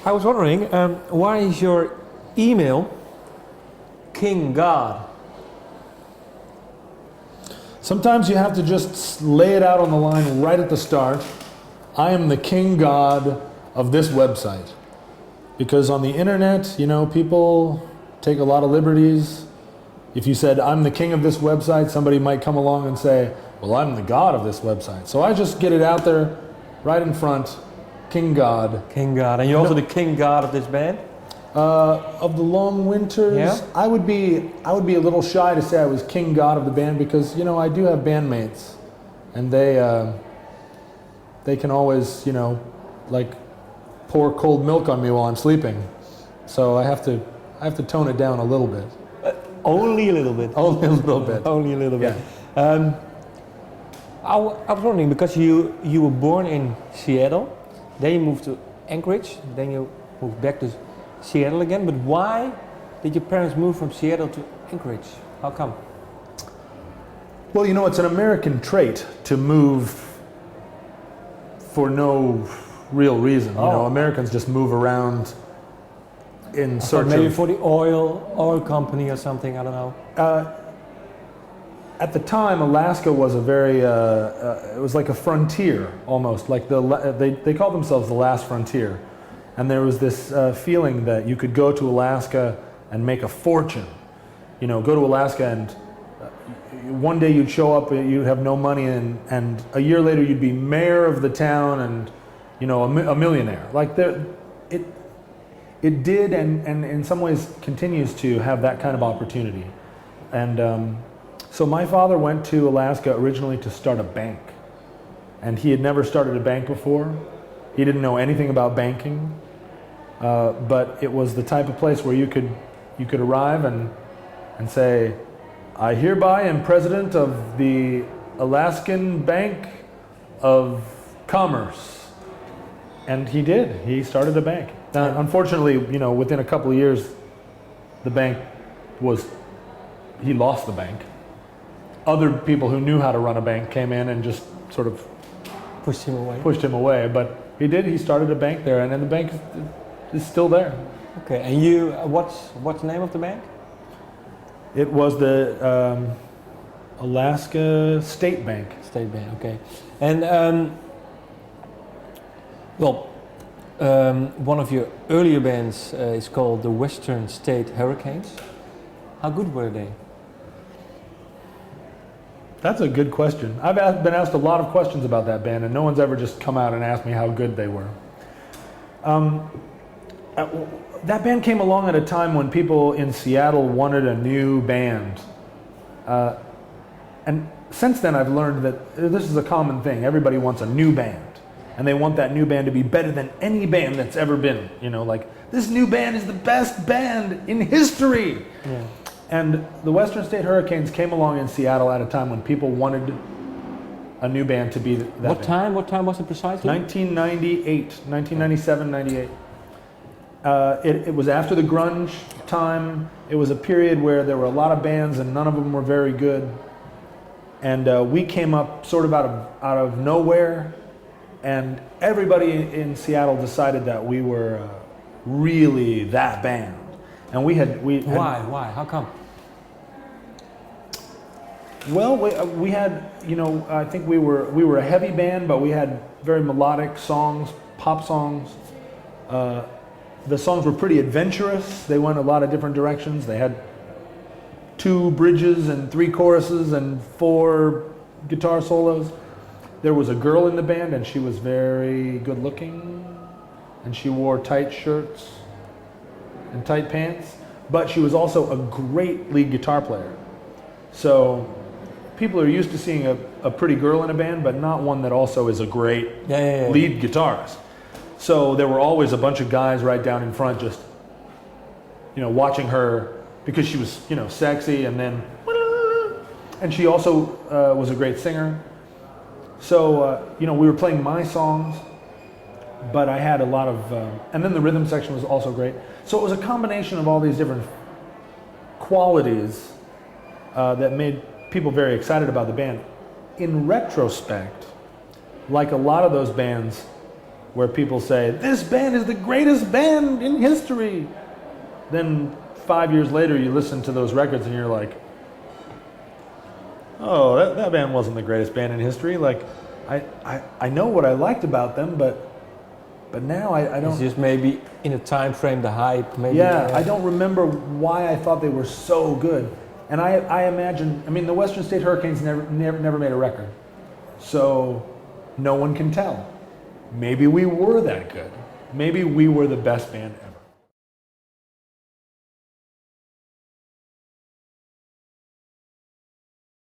I was wondering, why is your email King God? Sometimes you have to just lay it out on the line right at the start. I am the king god of this website. Because on the internet, you know, people take a lot of liberties. If you said, I'm the king of this website, somebody might come along and say, well, I'm the god of this website. So I just get it out there right in front, king god. King God. And you're also the king god of this band? Of the Long Winters, Yeah? I would be a little shy to say I was king god of the band because, you know, I do have bandmates. And they can always, you know, like pour cold milk on me while I'm sleeping. So I have to tone it down a little bit. Only a little bit. Only a little bit. Only a little bit. Yeah. I was wondering, because you were born in Seattle, then you moved to Anchorage, then you moved back to Seattle again, but why did your parents move from Seattle to Anchorage? How come? Well, you know, it's an American trait to move for no real reason. You know, Americans just move around in search maybe of... for the oil company or something, I don't know. At the time, Alaska was a very, it was like a frontier almost, like they called themselves the last frontier. And there was this feeling that you could go to Alaska and make a fortune. You know, go to Alaska and one day you'd show up, you'd have no money, and a year later you'd be mayor of the town and, you know, a millionaire. Like it did and in some ways continues to have that kind of opportunity. And so my father went to Alaska originally to start a bank. And he had never started a bank before. He didn't know anything about banking. But it was the type of place where you could arrive and say, I hereby am president of the Alaskan Bank of Commerce. And he did. He started a bank. Now, unfortunately, you know, within a couple of years, he lost the bank. Other people who knew how to run a bank came in and just sort of pushed him away. But he did. He started a bank there, and then the bank is still there. Okay. And you, what's the name of the bank? It was the Alaska State Bank. State Bank. Okay. And one of your earlier bands is called the Western State Hurricanes. How good were they? That's a good question. I've been asked a lot of questions about that band, and no one's ever just come out and asked me how good they were. That band came along at a time when people in Seattle wanted a new band. And since then I've learned that this is a common thing. Everybody wants a new band. And they want that new band to be better than any band that's ever been. You know, like, this new band is the best band in history. Yeah. And the Western State Hurricanes came along in Seattle at a time when people wanted a new band to be that band. What time was it precisely? 1997, 98. It was after the grunge time. It was a period where there were a lot of bands and none of them were very good. And we came up sort of out of nowhere. And everybody in Seattle decided that we were really that band. And we had... Why? How come? Well, we had, you know, I think we were a heavy band, but we had very melodic songs, pop songs. The songs were pretty adventurous. They went a lot of different directions. They had 2 bridges and 3 choruses and 4 guitar solos. There was a girl in the band, and she was very good looking, and she wore tight shirts and tight pants, but she was also a great lead guitar player. So people are used to seeing a pretty girl in a band, but not one that also is a great lead guitarist. So there were always a bunch of guys right down in front just, you know, watching her because she was, you know, sexy, and she also was a great singer. So, you know, we were playing my songs, but I had a lot of, and then the rhythm section was also great. So it was a combination of all these different qualities that made people very excited about the band. In retrospect, like a lot of those bands, where people say, this band is the greatest band in history. Then 5 years later, you listen to those records and you're like, oh, that band wasn't the greatest band in history. Like, I know what I liked about them, but now I don't. It's just maybe in a time frame, the hype. Maybe. Yeah, I don't remember why I thought they were so good. And I imagine, I mean, the Western State Hurricanes never made a record, so no one can tell. Maybe we were that good. Maybe we were the best band ever.